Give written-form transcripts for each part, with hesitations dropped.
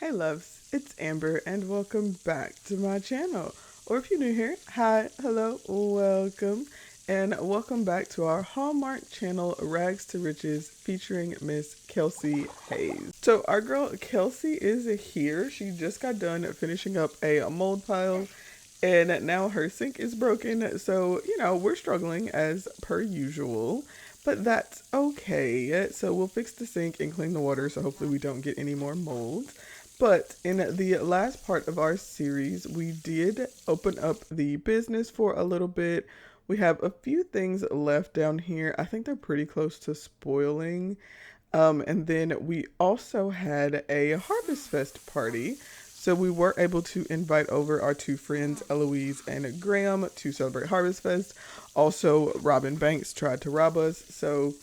Hey loves, it's Amber and welcome back to my channel. Or if you're new here, hi, hello, welcome. And welcome back to our Hallmark channel, Rags to Riches, featuring Miss Kelsey Hayes. So our girl Kelsey is here. She just got done finishing up a mold pile and now her sink is broken. So, we're struggling as per usual. But that's okay. So we'll fix the sink and clean the water so hopefully we don't get any more mold. But in the last part of our series, we did open up the business for a little bit. We have a few things left down here. I think they're pretty close to spoiling. And then we also had a Harvest Fest party. So we were able to invite over our two friends, Eloise and Graham, to celebrate Harvest Fest. Also, Robin Banks tried to rob us. So,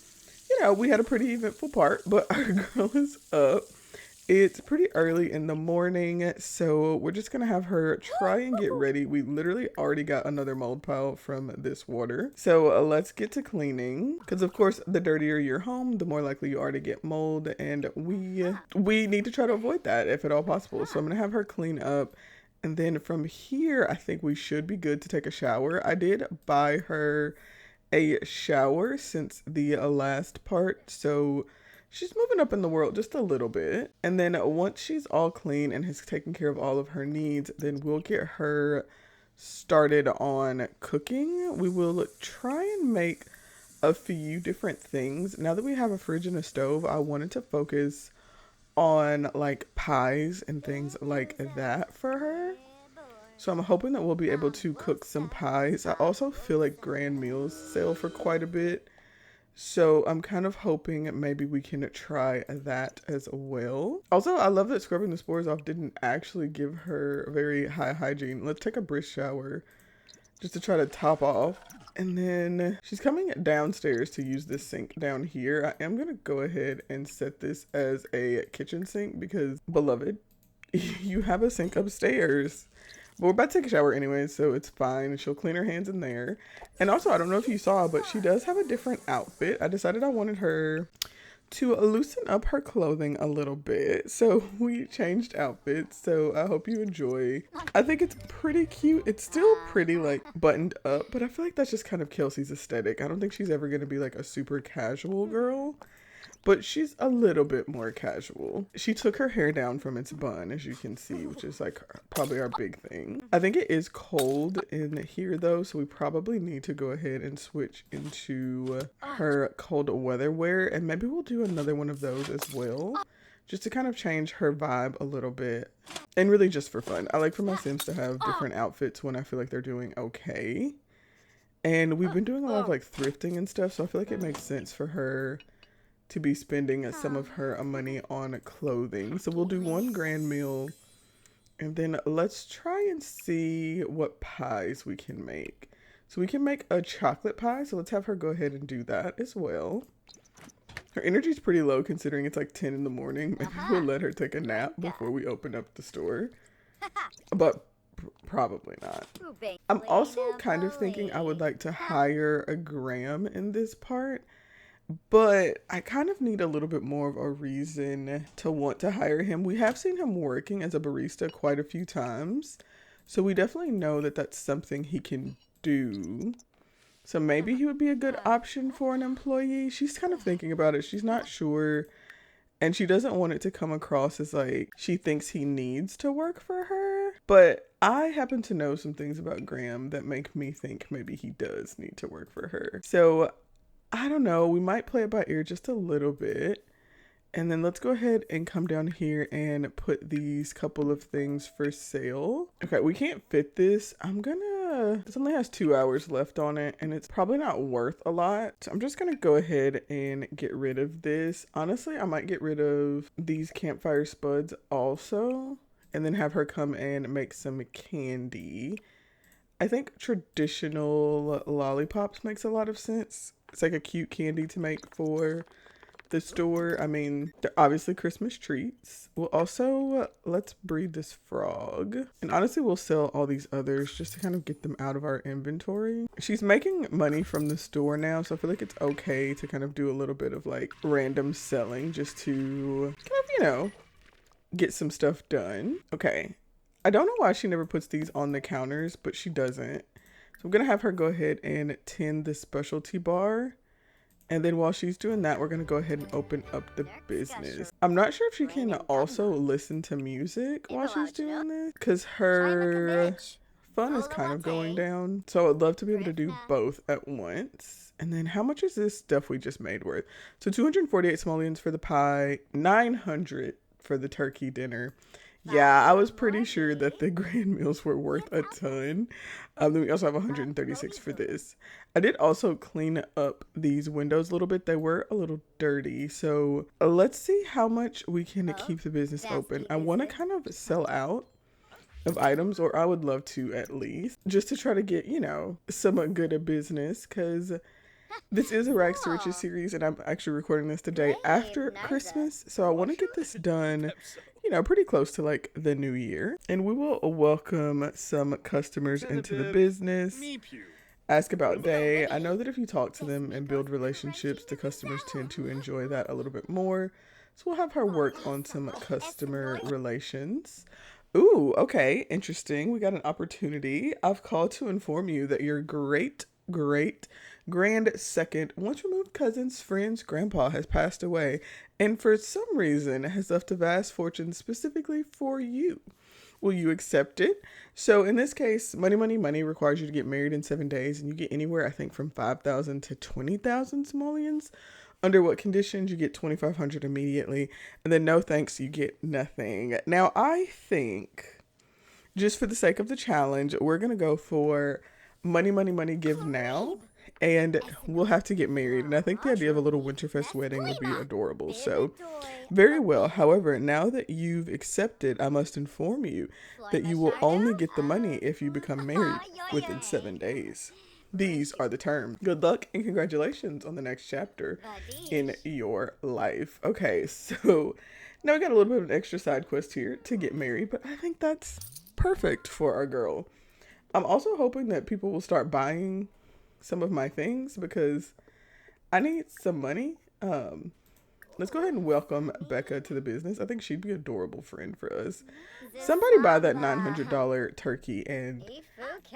we had a pretty eventful part, but our girl is up. It's pretty early in the morning, so we're just going to have her try and get ready. We literally already got another mold pile from this water. So let's get to cleaning, because of course, the dirtier your home, the more likely you are to get mold, and we need to try to avoid that if at all possible. So I'm going to have her clean up, and then from here, I think we should be good to take a shower. I did buy her a shower since the last part, so she's moving up in the world just a little bit. And then once she's all clean and has taken care of all of her needs, then we'll get her started on cooking. We will try and make a few different things. Now that we have a fridge and a stove, I wanted to focus on like pies and things like that for her. So I'm hoping that we'll be able to cook some pies. I also feel like grand meals sell for quite a bit. So I'm kind of hoping maybe we can try that as well. Also, I love that scrubbing the spores off didn't actually give her very high hygiene. Let's take a brisk shower just to try to top off. And then she's coming downstairs to use this sink down here. I am going to go ahead and set this as a kitchen sink because, beloved, you have a sink upstairs. But we're about to take a shower anyway, so it's fine. She'll clean her hands in there. And also, I don't know if you saw, but she does have a different outfit. I decided I wanted her to loosen up her clothing a little bit. So we changed outfits. So I hope you enjoy. I think it's pretty cute. It's still pretty like buttoned up, but I feel like that's just kind of Kelsey's aesthetic. I don't think she's ever going to be like a super casual girl. But she's a little bit more casual. She took her hair down from its bun, as you can see, which is like probably our big thing. I think it is cold in here though, so we probably need to go ahead and switch into her cold weather wear, and maybe we'll do another one of those as well, just to kind of change her vibe a little bit, and really just for fun. I like for my Sims to have different outfits when I feel like they're doing okay. And we've been doing a lot of like thrifting and stuff, so I feel like it makes sense for her to be spending some of her money on clothing. So we'll do one grand meal, and then let's try and see what pies we can make. So we can make a chocolate pie, so let's have her go ahead and do that as well. Her energy's pretty low considering it's like 10 in the morning. Maybe we'll let her take a nap before we open up the store, but probably not. I'm also kind of thinking I would like to hire a Graham in this part, but I kind of need a little bit more of a reason to want to hire him. We have seen him working as a barista quite a few times, so we definitely know that that's something he can do. So maybe he would be a good option for an employee. She's kind of thinking about it. She's not sure, and she doesn't want it to come across as like she thinks he needs to work for her. But I happen to know some things about Graham that make me think maybe he does need to work for her. So I don't know, we might play it by ear just a little bit. And then let's go ahead and come down here and put these couple of things for sale. Okay, we can't fit this. This only has 2 hours left on it, and it's probably not worth a lot. So I'm just gonna go ahead and get rid of this. Honestly, I might get rid of these campfire spuds also, and then have her come and make some candy. I think traditional lollipops makes a lot of sense. It's like a cute candy to make for the store. I mean, they're obviously Christmas treats. We'll also, let's breed this frog. And honestly, we'll sell all these others just to kind of get them out of our inventory. She's making money from the store now, so I feel like it's okay to kind of do a little bit of like random selling just to kind of, get some stuff done. Okay. I don't know why she never puts these on the counters, but she doesn't. So I'm going to have her go ahead and tend the specialty bar. And then while she's doing that, we're going to go ahead and open up the business. I'm not sure if she can also listen to music while she's doing this, because her phone is kind of going down. So I'd love to be able to do both at once. And then how much is this stuff we just made worth? So 248 simoleons for the pie, 900 for the turkey dinner. Yeah, I was pretty sure that the grand meals were worth a ton. Then we also have 136 for this. I did also clean up these windows a little bit. They were a little dirty. So let's see how much we can keep the business open. I want to kind of sell out of items, or I would love to at least, just to try to get, you know, some good business, because this is a Rags to Riches series, and I'm actually recording this the day after Christmas. So I want to get this done, you know, pretty close to like the new year. And we will welcome some customers into the business. Ask about day. I know that if you talk to them and build relationships, the customers tend to enjoy that a little bit more. So we'll have her work on some customer relations. Ooh, okay, interesting. We got an opportunity. I've called to inform you that your great grand second, once removed cousin's friend's grandpa has passed away, and for some reason has left a vast fortune specifically for you. Will you accept it? So in this case, money requires you to get married in 7 days, and you get anywhere, I think, from 5,000 to 20,000 simoleons. Under what conditions? You get 2,500 immediately, and then no thanks, you get nothing. Now, I think, just for the sake of the challenge, we're going to go for money, give now, and we'll have to get married. And I think the idea of a little Winterfest wedding would be adorable. So, very well. However, now that you've accepted, I must inform you that you will only get the money if you become married within 7 days. These are the terms. Good luck and congratulations on the next chapter in your life. Okay, so now we got a little bit of an extra side quest here to get married, but I think that's perfect for our girl. I'm also hoping that people will start buying some of my things because I need some money. Let's go ahead and welcome Becca to the business. I think she'd be an adorable friend for us. Somebody buy that $900 turkey and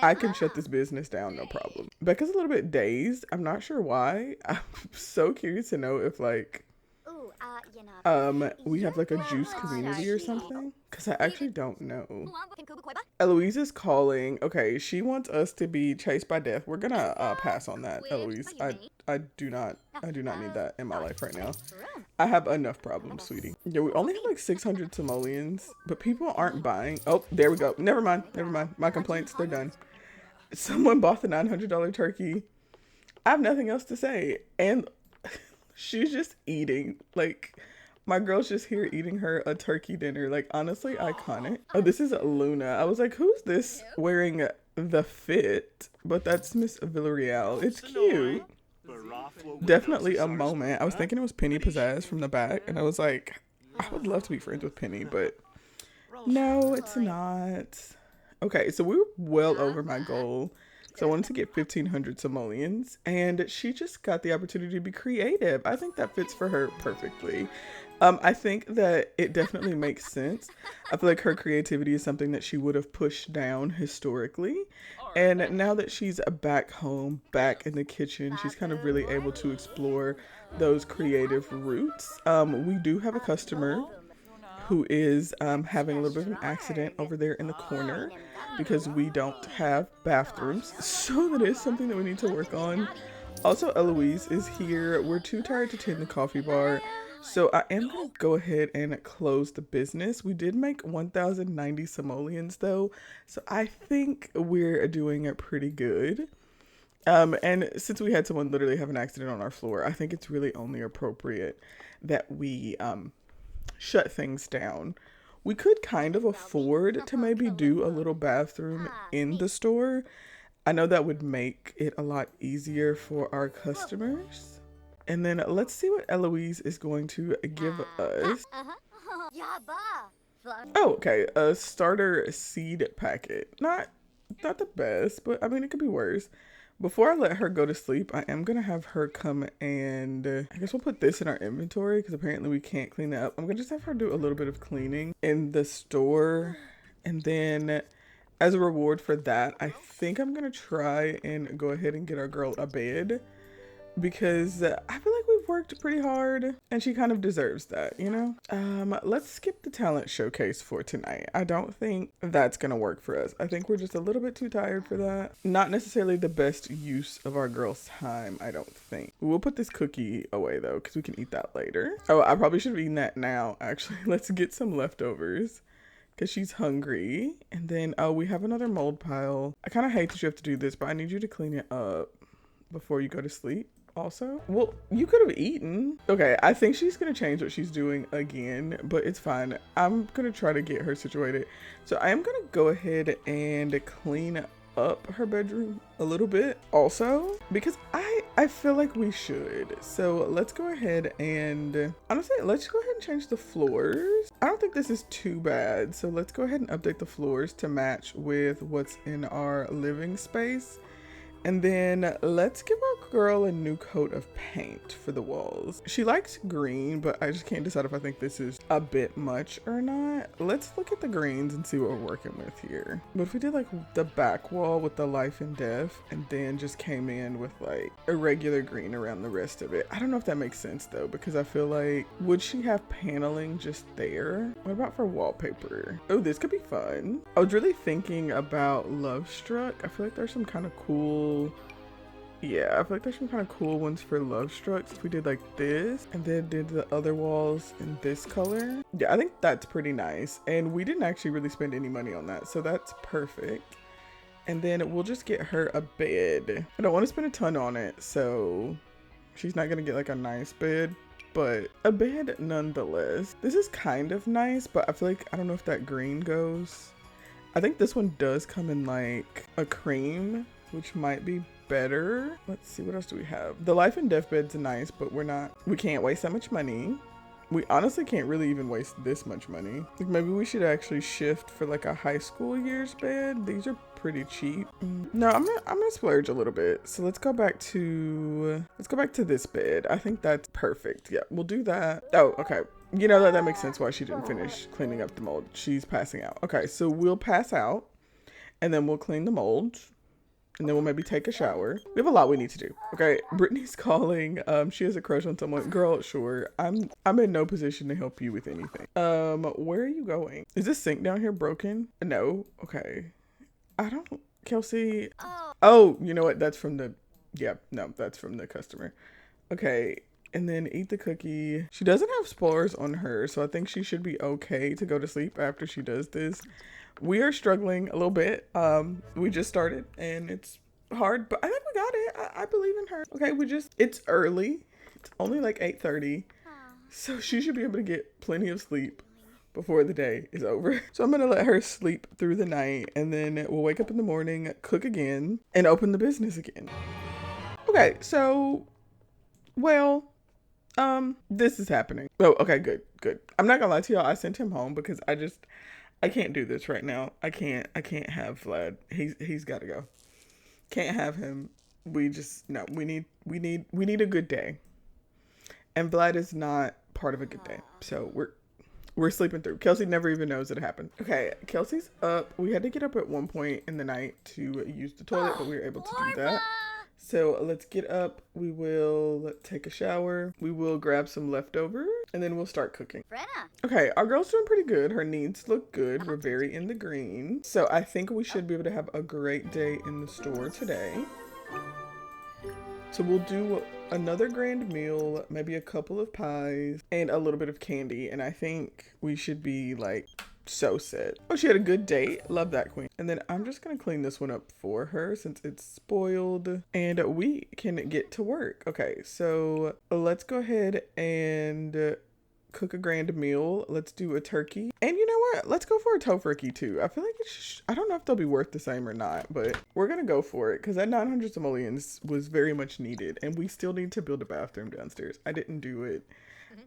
I can shut this business down, no problem. Becca's a little bit dazed. I'm not sure why. I'm so curious to know if like we have like a juice community or something, because I actually don't know. Eloise is calling. Okay, she wants us to be chased by death. We're gonna pass on that, Eloise. I do not need that in my life right now. I have enough problems, sweetie. Yeah, we only have like 600 simoleons, but people aren't buying. Oh, there we go. Never mind. My complaints, they're done. Someone bought the $900 turkey. I have nothing else to say. And she's just eating. Like, my girl's just here eating her a turkey dinner. Like, honestly, iconic. Oh, this is Luna. I was like, who's this wearing the fit? But that's Miss Villarreal. It's cute. Definitely a moment. I was thinking it was Penny Pizzazz from the back. And I was like, I would love to be friends with Penny. But no, it's not. Okay, so we were well over my goal. So I wanted to get 1,500 simoleons, and she just got the opportunity to be creative. I think that fits for her perfectly. I think that it definitely makes sense. I feel like her creativity is something that she would have pushed down historically. And now that she's back home, back in the kitchen, she's kind of really able to explore those creative roots. We do have a customer who is having a little bit of an accident over there in the corner because we don't have bathrooms. So that is something that we need to work on. Also, Eloise is here. We're too tired to tend the coffee bar. So I am going to go ahead and close the business. We did make 1,090 simoleons though. So I think we're doing it pretty good. And since we had someone literally have an accident on our floor, I think it's really only appropriate that we shut things down. We could kind of afford to maybe do a little bathroom in the store. I know that would make it a lot easier for our customers. And then let's see what Eloise is going to give us. Oh, okay. A starter seed packet. Not the best, but I mean, it could be worse. Before I let her go to sleep, I am going to have her come and I guess we'll put this in our inventory because apparently we can't clean that up. I'm going to just have her do a little bit of cleaning in the store. And then as a reward for that, I think I'm going to try and go ahead and get our girl a bed because I feel like we've worked pretty hard and she kind of deserves that, you know? Let's skip the talent showcase for tonight. I don't think that's gonna work for us. I think we're just a little bit too tired for that. Not necessarily the best use of our girl's time, I don't think. We'll put this cookie away though, because we can eat that later. Oh, I probably should have eaten that now, actually. Let's get some leftovers because she's hungry. And then, oh, we have another mold pile. I kind of hate that you have to do this, but I need you to clean it up before you go to sleep. Also, well, you could have eaten. Okay, I think she's gonna change what she's doing again, but it's fine. I'm gonna try to get her situated. So I am gonna go ahead and clean up her bedroom a little bit also because I feel like we should. So let's go ahead and honestly, let's go ahead and change the floors. I don't think this is too bad. So let's go ahead and update the floors to match with what's in our living space. And then let's give our girl a new coat of paint for the walls. She likes green, but I just can't decide if I think this is a bit much or not. Let's look at the greens and see what we're working with here. But if we did like the back wall with the life and death and then just came in with like a regular green around the rest of it. I don't know if that makes sense though, because I feel like, would she have paneling just there? What about for wallpaper? Oh, this could be fun. I was really thinking about Love Struck. I feel like there's some kind of cool, yeah, I feel like there's some kind of cool ones for Love Strucks. If we did like this and then did the other walls in this color. Yeah, I think that's pretty nice. And we didn't actually really spend any money on that. So that's perfect. And then we'll just get her a bed. I don't want to spend a ton on it. So she's not going to get like a nice bed, but a bed nonetheless. This is kind of nice, but I feel like, I don't know if that green goes. I think this one does come in like a cream, which might be better. Let's see, what else do we have? The life and death bed's nice, but we can't waste that much money. We honestly can't really even waste this much money. Like maybe we should actually shift for like a high school year's bed. These are pretty cheap. No, I'm gonna splurge a little bit. So let's go back to this bed. I think that's perfect. Yeah, we'll do that. Oh, okay. You know that makes sense why she didn't finish cleaning up the mold. She's passing out. Okay, so we'll pass out and then we'll clean the mold. And then we'll maybe take a shower. We have a lot we need to do. Okay, Brittany's calling. She has a crush on someone. Girl, sure. I'm in no position to help you with anything. Where are you going? Is this sink down here broken? No. Okay. I don't. Kelsey. Oh, you know what? That's from the. Yeah, no, that's from the customer. Okay. And then eat the cookie. She doesn't have spores on her, so I think she should be okay to go to sleep after she does this. We are struggling a little bit. We just started and it's hard, but I think we got it. I believe in her. Okay, it's early. It's only like 8:30. So she should be able to get plenty of sleep before the day is over. So I'm gonna let her sleep through the night and then we'll wake up in the morning, cook again, and open the business again. Okay, so, well, this is happening. Oh, okay, good. I'm not gonna lie to y'all. I sent him home because I can't do this right now. I can't have Vlad. He's got to go. Can't have him. We need a good day. And Vlad is not part of a good day. So we're sleeping through. Kelsey never even knows it happened. Okay, Kelsey's up. We had to get up at one point in the night to use the toilet, but we were able to do that. So let's get up. We will take a shower. We will grab some leftovers and then we'll start cooking. Okay, our girl's doing pretty good. Her needs look good. We're very in the green. So I think we should be able to have a great day in the store today. So we'll do another grand meal, maybe a couple of pies and a little bit of candy. And I think we should be like so set. Oh, she had a good date. Love that queen. And then I'm just gonna clean this one up for her since it's spoiled and we can get to work. Okay, so let's go ahead and cook a grand meal. Let's do a turkey. And you know what? Let's go for a tofurkey too. I feel like I don't know if they'll be worth the same or not, but we're gonna go for it because that 900 simoleons was very much needed and we still need to build a bathroom downstairs. I didn't do it.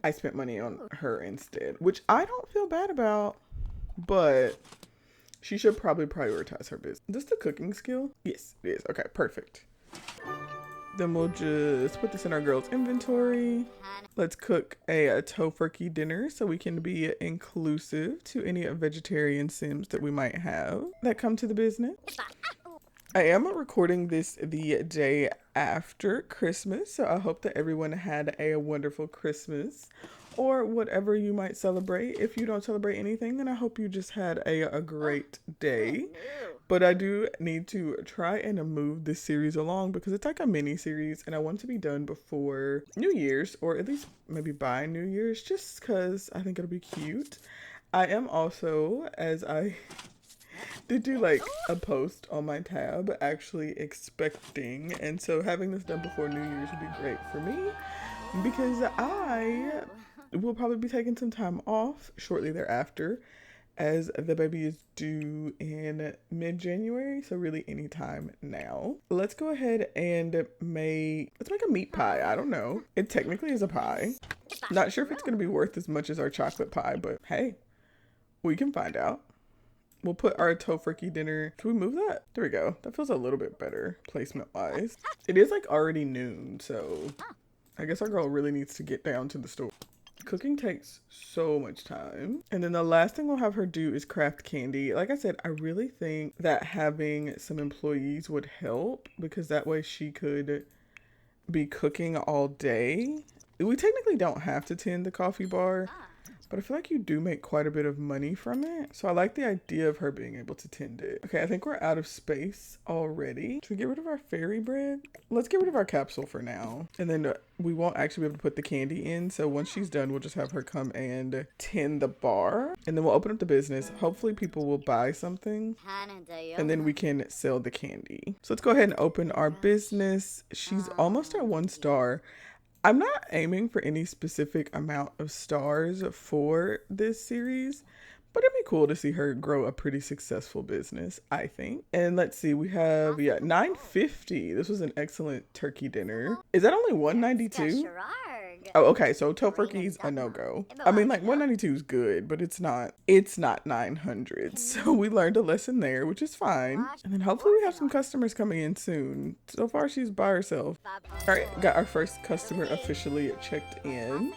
I spent money on her instead, which I don't feel bad about. But she should probably prioritize her business. Is this the cooking skill? Yes, it is. Okay, perfect. Then we'll just put this in our girls' inventory. Let's cook a tofurkey dinner so we can be inclusive to any vegetarian sims that we might have that come to the business. I am recording this the day after Christmas, so I hope that everyone had a wonderful Christmas or whatever you might celebrate. If you don't celebrate anything, then I hope you just had a great day. But I do need to try and move this series along because it's like a mini series and I want it to be done before New Year's, or at least maybe by New Year's, just because I think it'll be cute. I am also, as I did do like a post on my tab, actually expecting, and so having this done before New Year's would be great for me because I will probably be taking some time off shortly thereafter, as the baby is due in mid-January, so really anytime now. Let's go ahead and let's make a meat pie. I don't know. It technically is a pie. Not sure if it's gonna be worth as much as our chocolate pie, but hey, we can find out. We'll put our tofurkey dinner. Can we move that? There we go. That feels a little bit better placement-wise. It is like already noon, so I guess our girl really needs to get down to the store. Cooking takes so much time. And then the last thing we'll have her do is craft candy. Like I said, I really think that having some employees would help because that way she could be cooking all day. We technically don't have to tend the coffee bar, but I feel like you do make quite a bit of money from it. So I like the idea of her being able to tend it. Okay, I think we're out of space already. Should we get rid of our fairy bread? Let's get rid of our capsule for now. And then we won't actually be able to put the candy in. So once she's done, we'll just have her come and tend the bar. And then we'll open up the business. Hopefully people will buy something. And then we can sell the candy. So let's go ahead and open our business. She's almost at 1 star. I'm not aiming for any specific amount of stars for this series, but it'd be cool to see her grow a pretty successful business, I think. And let's see, we have, $9.50. This was an excellent turkey dinner. Is that only $1.92? Oh, okay, so tofurkey's a no-go. I mean, like, $1.92 is good, but it's not 900. So we learned a lesson there, which is fine. And then hopefully we have some customers coming in soon. So far, she's by herself. All right, got our first customer officially checked in.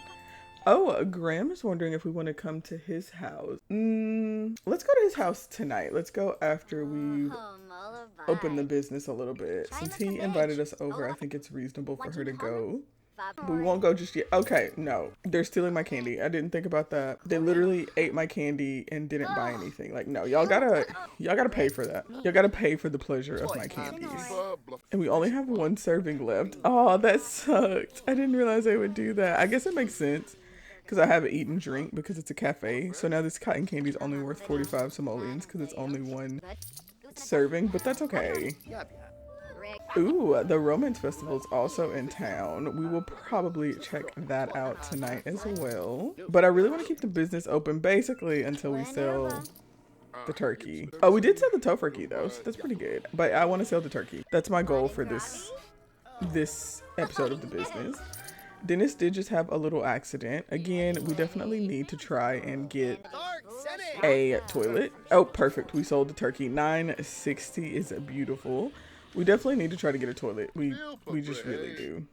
Oh, Graham is wondering if we want to come to his house. Let's go to his house tonight. Let's go after we've opened the business a little bit. Since he invited us over, I think it's reasonable for her to go. But we won't go just yet. Okay, no. They're stealing my candy. I didn't think about that. They literally ate my candy and didn't buy anything. Like, no, y'all gotta pay for that. Y'all gotta pay for the pleasure of my candies. And we only have 1 serving left. Oh, that sucked. I didn't realize they would do that. I guess it makes sense because I haven't eaten drink because it's a cafe. So now this cotton candy is only worth 45 simoleons because it's only 1 serving, but that's okay. Ooh, the Romance Festival is also in town. We will probably check that out tonight as well. But I really want to keep the business open basically until we sell the turkey. Oh, we did sell the tofurkey though, so that's pretty good. But I want to sell the turkey. That's my goal for this episode of the business. Dennis did just have a little accident. Again, we definitely need to try and get a toilet. Oh, perfect. We sold the turkey. $9.60 is beautiful. We definitely need to try to get a toilet. We just really do.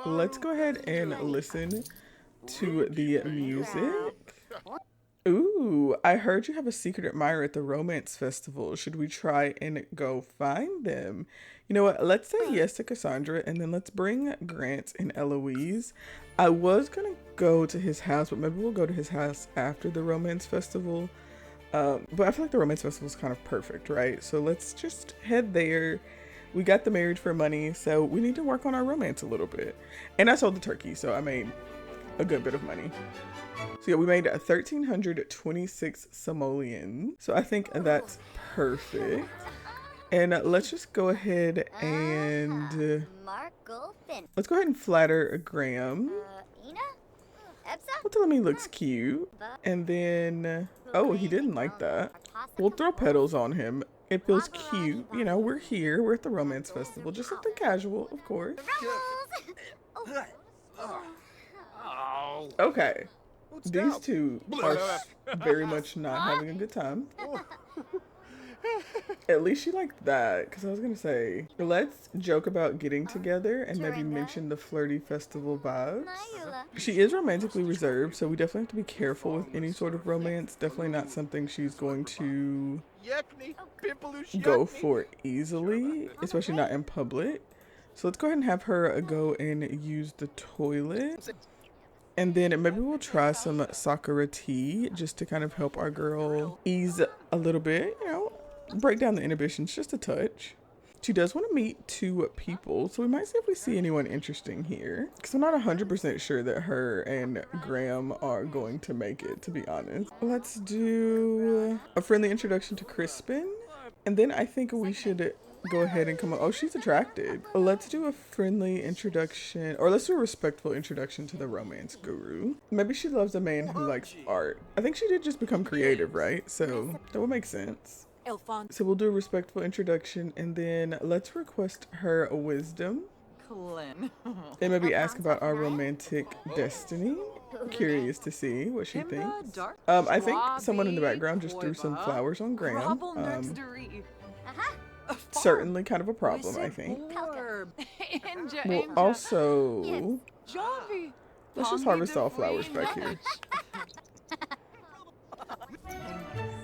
Let's go ahead and listen to the music. Ooh, I heard you have a secret admirer at the Romance Festival. Should we try and go find them? You know what? Let's say yes to Cassandra, and then let's bring Grant and Eloise. I was going to go to his house, but maybe we'll go to his house after the Romance Festival. But I feel like the Romance Festival is kind of perfect, right? So let's just head there. We got the marriage for money, so we need to work on our romance a little bit. And I sold the turkey, so I made a good bit of money. So yeah, we made 1,326 simoleons. So I think that's perfect. And let's just go ahead and flatter Graham. Well, tell him he looks cute. And then, oh, he didn't like that. We'll throw petals on him. It feels cute. You know, we're here. We're at the Romance Festival. Just something casual, of course. Okay. These two are very much not having a good time. At least she liked that, because I was going to say, let's joke about getting together and maybe mention the flirty festival vibes. She is romantically reserved, so we definitely have to be careful with any sort of romance. Definitely not something she's going to go for easily, especially not in public. So let's go ahead and have her go and use the toilet. And then maybe we'll try some sakura tea just to kind of help our girl ease a little bit, you know, break down the inhibitions just a touch. She does want to meet 2 people, so we might see if we see anyone interesting here. Because I'm not 100% sure that her and Graham are going to make it, to be honest. Let's do a friendly introduction to Crispin. And then I think we should go ahead and come on. Oh, she's attracted. Let's do a friendly introduction, or let's do a respectful introduction to the romance guru. Maybe she loves a man who likes art. I think she did just become creative, right? So that would make sense. So we'll do a respectful introduction, and then let's request her a wisdom. And maybe ask about our romantic destiny. Curious to see what she thinks. I think someone in the background just threw some flowers on Graham. Certainly kind of a problem, I think. Well, also, let's just harvest all flowers back here.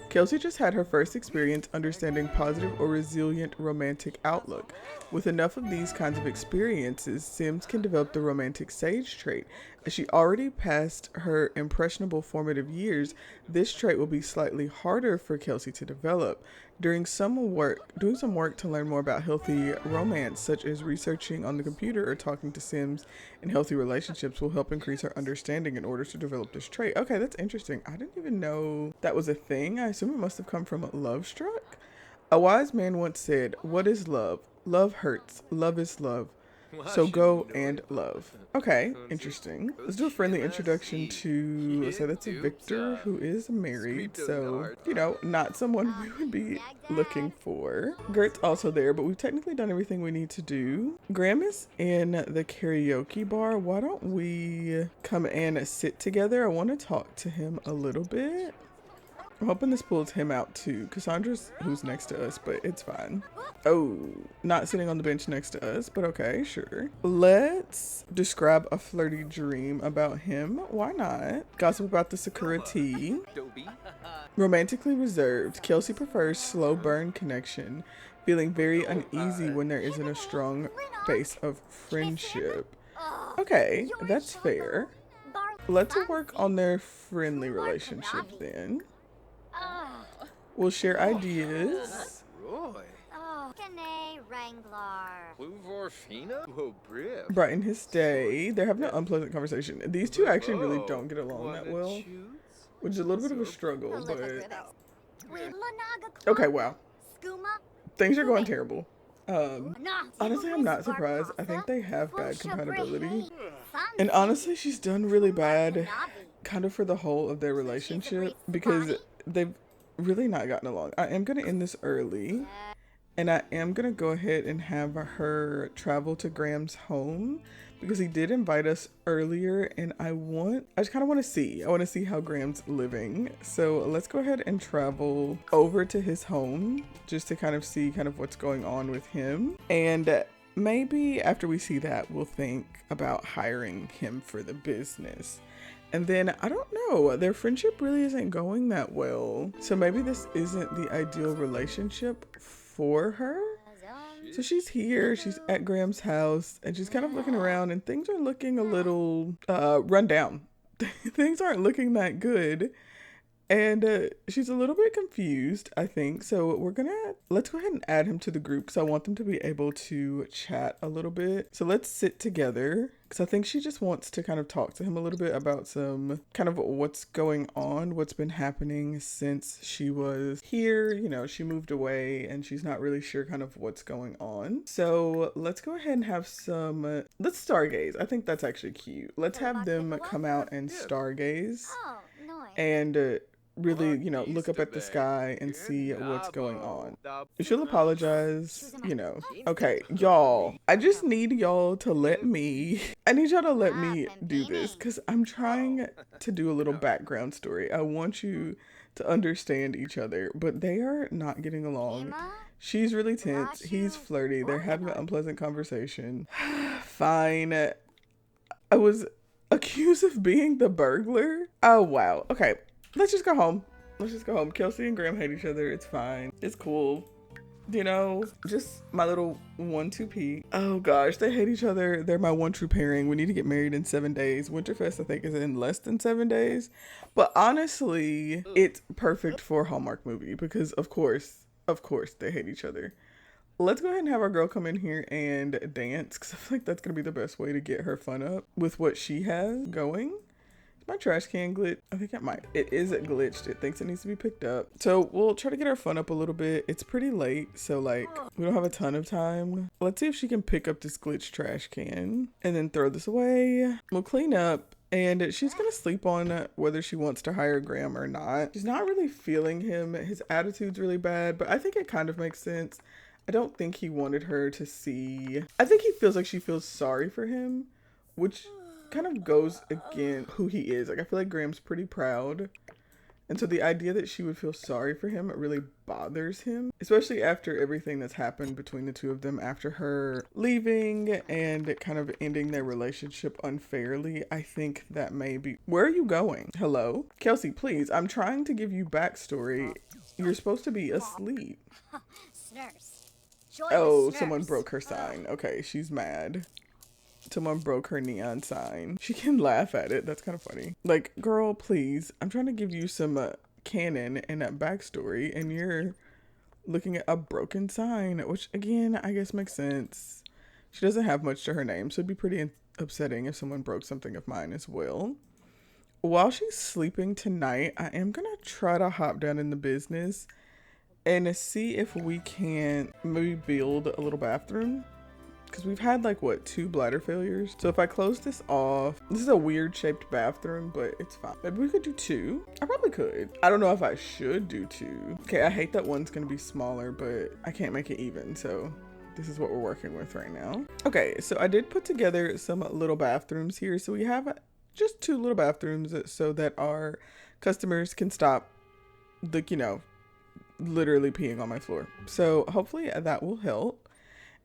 Kelsey just had her first experience understanding positive or resilient romantic outlook. With enough of these kinds of experiences, Sims can develop the romantic sage trait. As she already passed her impressionable formative years, this trait will be slightly harder for Kelsey to develop. Doing some work to learn more about healthy romance, such as researching on the computer or talking to Sims in healthy relationships, will help increase her understanding in order to develop this trait. Okay, that's interesting. I didn't even know that was a thing. I assume it must have come from Love Struck. A wise man once said, "What is love? Love hurts. Love is love. So go and love." Okay, interesting. Let's do a friendly introduction to, so that's a Victor who is married. So, you know, not someone we would be looking for. Gert's also there, but we've technically done everything we need to do. Graham is in the karaoke bar. Why don't we come and sit together? I want to talk to him a little bit. I'm hoping this pulls him out too. Cassandra's who's next to us, but it's fine. Oh, not sitting on the bench next to us, but okay, sure. Let's describe a flirty dream about him. Why not? Gossip about the Sakura tea. Romantically reserved. Kelsey prefers slow burn connection, feeling very uneasy when there isn't a strong base of friendship. Okay, that's fair. Let's work on their friendly relationship then. We'll share ideas. Brighten his day. They're having an unpleasant conversation. These two actually really don't get along that well, which is a little bit of a struggle, but okay, wow. Things are going terrible. Honestly, I'm not surprised. I think they have bad compatibility. And honestly, she's done really bad kind of for the whole of their relationship because they've really not gotten along. I am going to end this early, and I am going to go ahead and have her travel to Graham's home because he did invite us earlier, and I just kind of want to see. I want to see how Graham's living. So let's go ahead and travel over to his home just to kind of see kind of what's going on with him. And maybe after we see that, we'll think about hiring him for the business. And then, I don't know, their friendship really isn't going that well. So maybe this isn't the ideal relationship for her. So she's here, she's at Graham's house, and she's kind of looking around, and things are looking a little run down. Things aren't looking that good. And she's a little bit confused, I think. So let's go ahead and add him to the group because I want them to be able to chat a little bit. So let's sit together because I think she just wants to kind of talk to him a little bit about some kind of what's going on, what's been happening since she was here. You know, she moved away and she's not really sure kind of what's going on. So let's go ahead and have let's stargaze. I think that's actually cute. Let's have them come out and stargaze. And really, look up at the sky and see what's going on. She'll apologize, Okay, y'all, I just need y'all to I need y'all to let me do this because I'm trying to do a little background story. I want you to understand each other, but they are not getting along. She's really tense. He's flirty. They're having an unpleasant conversation. Fine. I was accused of being the burglar. Oh, wow. Okay, let's just go home. Kelsey and Graham hate each other. It's fine. It's cool. Just my little 1-2P. Oh gosh, they hate each other. They're my one true pairing. We need to get married in 7 days. Winterfest, I think, is in less than 7 days. But honestly, it's perfect for a Hallmark movie because, of course, they hate each other. Let's go ahead and have our girl come in here and dance because I feel like that's going to be the best way to get her fun up with what she has going. Is my trash can glitched? I think it might. It is glitched. It thinks it needs to be picked up. So we'll try to get our fun up a little bit. It's pretty late, so we don't have a ton of time. Let's see if she can pick up this glitched trash can and then throw this away. We'll clean up. And she's going to sleep on whether she wants to hire Graham or not. She's not really feeling him. His attitude's really bad, but I think it kind of makes sense. I don't think he wanted her to see. I think he feels like she feels sorry for him, which kind of goes against who he is. I feel like Graham's pretty proud. And so the idea that she would feel sorry for him really bothers him, especially after everything that's happened between the two of them after her leaving and kind of ending their relationship unfairly. I think that may be... Where are you going? Hello? Kelsey, please. I'm trying to give you backstory. You're supposed to be asleep. Oh, someone broke her sign. Okay, she's mad. Someone broke her neon sign. She can laugh at it. That's kind of funny. Like, girl, please. I'm trying to give you some canon and backstory, and you're looking at a broken sign, which, again, I guess makes sense. She doesn't have much to her name, so it'd be pretty upsetting if someone broke something of mine as well. While she's sleeping tonight, I am going to try to hop down in the business and see if we can maybe build a little bathroom. Because we've had 2 bladder failures. So if I close this off, this is a weird shaped bathroom, but it's fine. Maybe we could do 2. I probably could. I don't know if I should do 2. Okay, I hate that one's gonna be smaller, but I can't make it even. So this is what we're working with right now. Okay, so I did put together some little bathrooms here. So we have just 2 little bathrooms so that our customers can stop literally peeing on my floor. So hopefully that will help.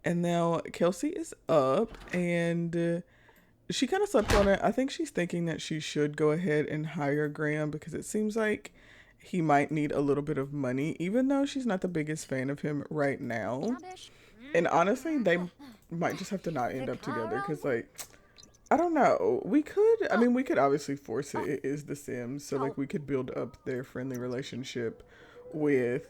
And now Kelsey is up and she kind of slept on it. I think she's thinking that she should go ahead and hire Graham because it seems like he might need a little bit of money, even though she's not the biggest fan of him right now. And honestly, they might just have to not end up together because I don't know. We could obviously force it. It is The Sims. So we could build up their friendly relationship with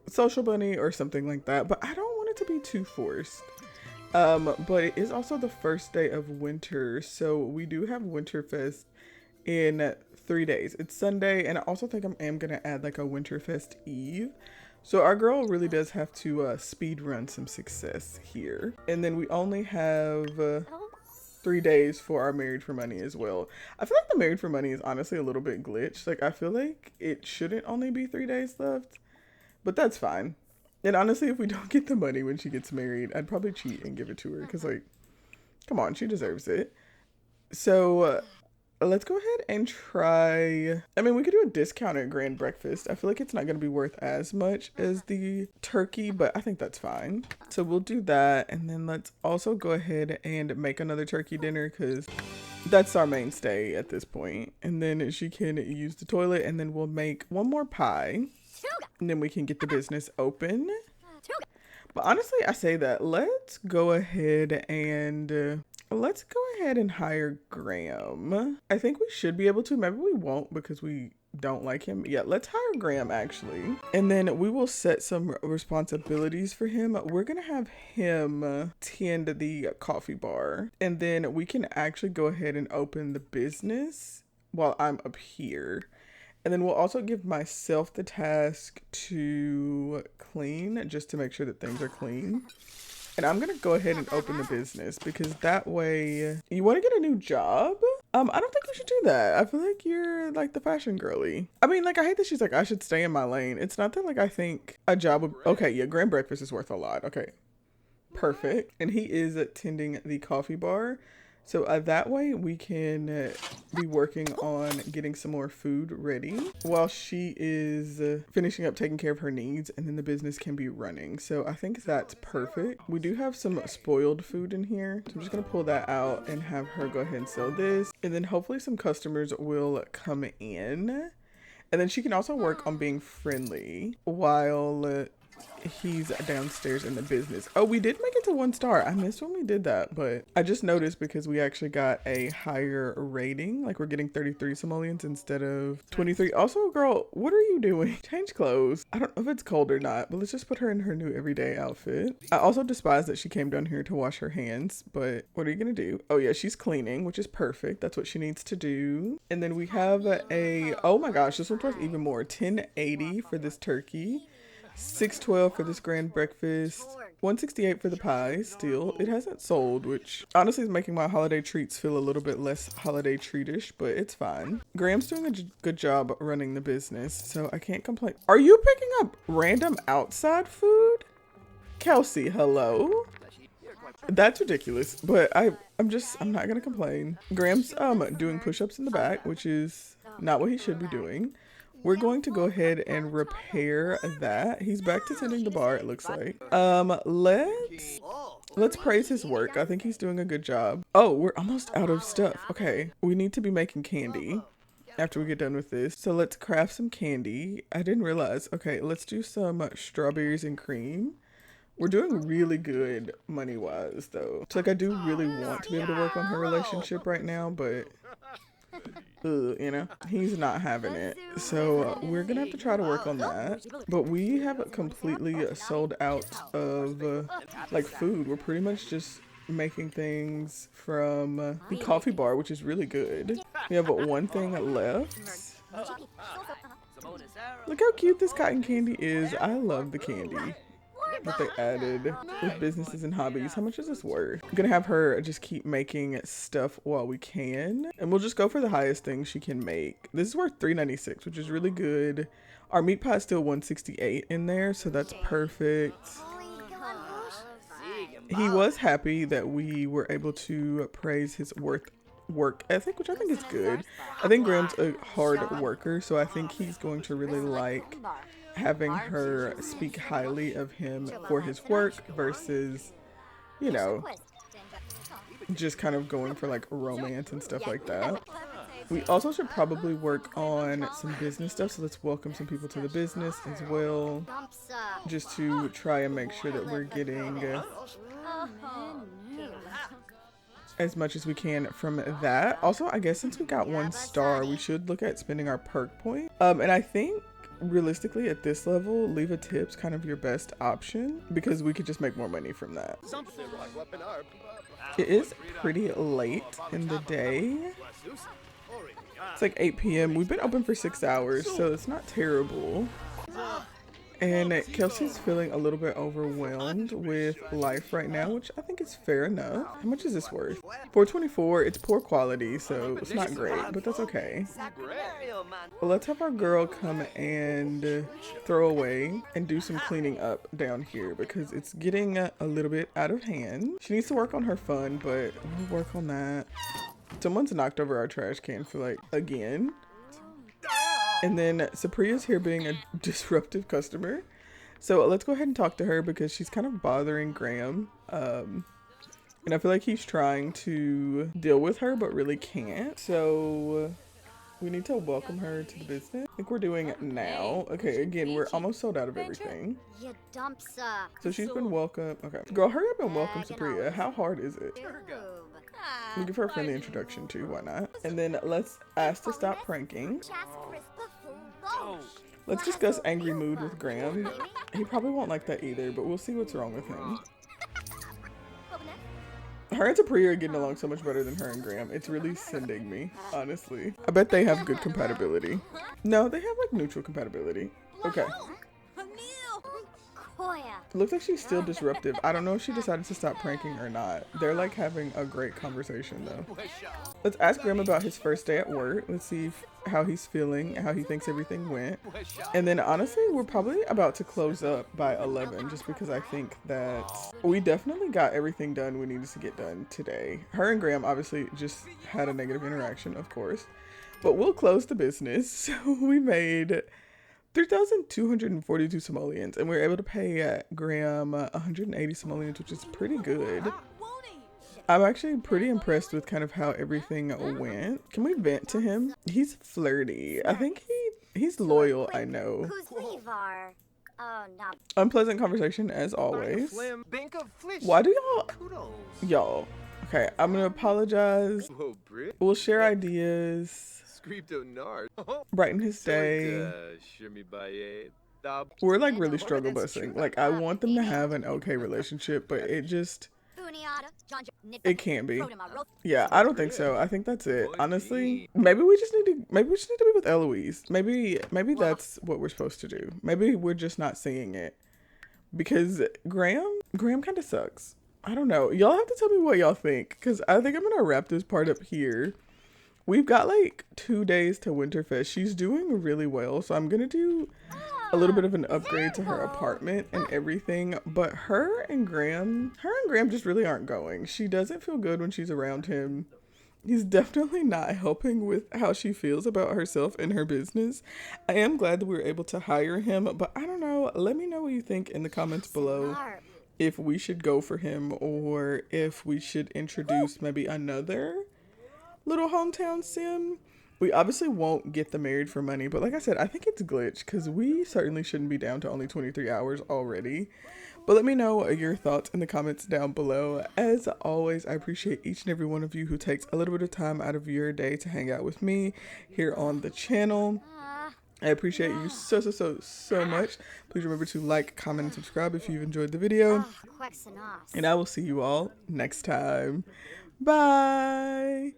Social Bunny or something like that. But I don't want it to be too forced. But it is also the first day of winter. So we do have Winterfest in 3 days. It's Sunday. And I also think I am going to add a Winterfest Eve. So our girl really does have to speed run some success here. And then we only have 3 days for our Married for Money as well. I feel like the Married for Money is honestly a little bit glitched. I feel like it shouldn't only be 3 days left. But that's fine. And honestly, if we don't get the money when she gets married, I'd probably cheat and give it to her. Because, come on, she deserves it. So, let's go ahead and try... we could do a discounted grand breakfast. I feel like it's not going to be worth as much as the turkey, but I think that's fine. So, we'll do that. And then let's also go ahead and make another turkey dinner because that's our mainstay at this point. And then she can use the toilet. And then we'll make one more pie. And then we can get the business open. But honestly, I say that let's go ahead and hire Graham. I think we should be able to. Maybe we won't because we don't like him. Yeah, let's hire Graham actually. And then we will set some responsibilities for him. We're going to have him tend the coffee bar. And then we can actually go ahead and open the business while I'm up here. And then we'll also give myself the task to clean just to make sure that things are clean. And I'm going to go ahead and open the business because that way you want to get a new job. I don't think you should do that. I feel like you're like the fashion girly. I mean, like, I hate that she's like, I should stay in my lane. It's not that like I think a job would, okay, yeah, grand breakfast is worth a lot. Okay, perfect. And he is attending the coffee bar. So that way we can be working on getting some more food ready while she is finishing up taking care of her needs, and then the business can be running. So I think that's perfect. We do have some spoiled food in here. So I'm just going to pull that out and have her go ahead and sell this. And then hopefully some customers will come in. And then she can also work on being friendly while he's downstairs in the business. Oh, we did make it to 1 star. I missed when we did that, but I just noticed because we actually got a higher rating. Like, we're getting 33 simoleons instead of 23. Also, girl, what are you doing? Change clothes. I don't know if it's cold or not, but let's just put her in her new everyday outfit. I also despise that she came down here to wash her hands, but what are you gonna do? Oh yeah, she's cleaning, which is perfect. That's what she needs to do. And then we have a, oh my gosh, this one's worth even more. 1080 for this turkey. 612 for this grand breakfast, 168 for the pie. Still, it hasn't sold, which honestly is making my holiday treats feel a little bit less holiday treatish, but it's fine. Graham's doing a good job running the business, so I can't complain. Are you picking up random outside food? Kelsey, hello? That's ridiculous, but I'm not gonna complain. Graham's doing push-ups in the back, which is not what he should be doing. We're going to go ahead and repair that. He's back to tending the bar, it looks like. Let's praise his work. I think he's doing a good job. Oh, we're almost out of stuff. Okay, we need to be making candy after we get done with this. So let's craft some candy. I didn't realize. Okay, let's do some strawberries and cream. We're doing really good money-wise, though. So, like, I do really want to be able to work on her relationship right now, but you know, he's not having it. So we're gonna have to try to work on that. But we have completely sold out of like food. We're pretty much just making things from the coffee bar, which is really good. We have one thing left. Look how cute this cotton candy is. I love the candy that they added with businesses and hobbies. How much is this worth? I'm gonna have her just keep making stuff while we can, and we'll just go for the highest thing she can make. This is worth $3.96, which is really good. Our meat pie is still 168 in there, so that's perfect. He was happy that we were able to praise his work ethic, which I think is good. I think Graham's a hard worker, so I think he's going to really like having her speak highly of him for his work versus, you know, just kind of going for like romance and stuff like that. We also should probably work on some business stuff, so let's welcome some people to the business as well, just to try and make sure that we're getting as much as we can from that. Also, I guess since we got 1 star, we should look at spending our perk point. And I think realistically at this level, leave a tip's kind of your best option because we could just make more money from that. It is pretty late in the day. It's like 8 p.m. We've been open for 6 hours, so it's not terrible. And Kelsey's feeling a little bit overwhelmed with life right now, which I think is fair enough. How much is this worth? $4.24. It's poor quality, so it's not great, but that's okay. Well, let's have our girl come and throw away and do some cleaning up down here because it's getting a little bit out of hand. She needs to work on her fun, but we'll work on that. Someone's knocked over our trash can for like again. And then Supriya's here being a disruptive customer. So let's go ahead and talk to her because she's kind of bothering Graham. And I feel like he's trying to deal with her, but really can't. So we need to welcome her to the business. I think we're doing it now. Okay, again, we're almost sold out of everything. So she's been welcome. Okay. Girl, hurry up and welcome Supriya. How hard is it? We'll give her a friendly introduction too, why not? And then let's ask to stop pranking. Let's discuss angry mood with Graham. He probably won't like that either, but we'll see what's wrong with him. Her and Supriya are getting along so much better than her and Graham. It's really sending me, honestly. I bet they have good compatibility. No, they have like neutral compatibility. Okay. It looks like she's still disruptive. I don't know if she decided to stop pranking or not. They're like having a great conversation though. Let's ask Graham about his first day at work. Let's see how he's feeling, how he thinks everything went. And then honestly, we're probably about to close up by 11 just because I think that we definitely got everything done we needed to get done today. Her and Graham obviously just had a negative interaction, of course. But we'll close the business. So we made 3,242 simoleons, and we were able to pay Graham 180 simoleons, which is pretty good. I'm actually pretty impressed with kind of how everything went. Can we vent to him? He's flirty. I think he's loyal, I know. Unpleasant conversation as always. Why do y'all? Okay, I'm gonna apologize. We'll share ideas. Brighten his day. We're like really struggle busing. Like I want them to have an okay relationship, but it can't be. Yeah, I don't think so. I think that's it. Honestly, maybe we just need to be with Eloise. Maybe that's what we're supposed to do. Maybe we're just not seeing it. Because Graham kind of sucks. I don't know. Y'all have to tell me what y'all think, because I think I'm gonna wrap this part up here. We've got like 2 days to Winterfest. She's doing really well, so I'm gonna do a little bit of an upgrade to her apartment and everything. But her and Graham just really aren't going. She doesn't feel good when she's around him. He's definitely not helping with how she feels about herself and her business. I am glad that we were able to hire him, but I don't know. Let me know what you think in the comments below. If we should go for him or if we should introduce maybe another little hometown sim. We obviously won't get the married for money, but like I said, I think it's glitch because we certainly shouldn't be down to only 23 hours already. But let me know your thoughts in the comments down below. As always, I appreciate each and every one of you who takes a little bit of time out of your day to hang out with me here on the channel. I appreciate you so much. Please remember to like, comment, and subscribe if you've enjoyed the video. And I will see you all next time. Bye.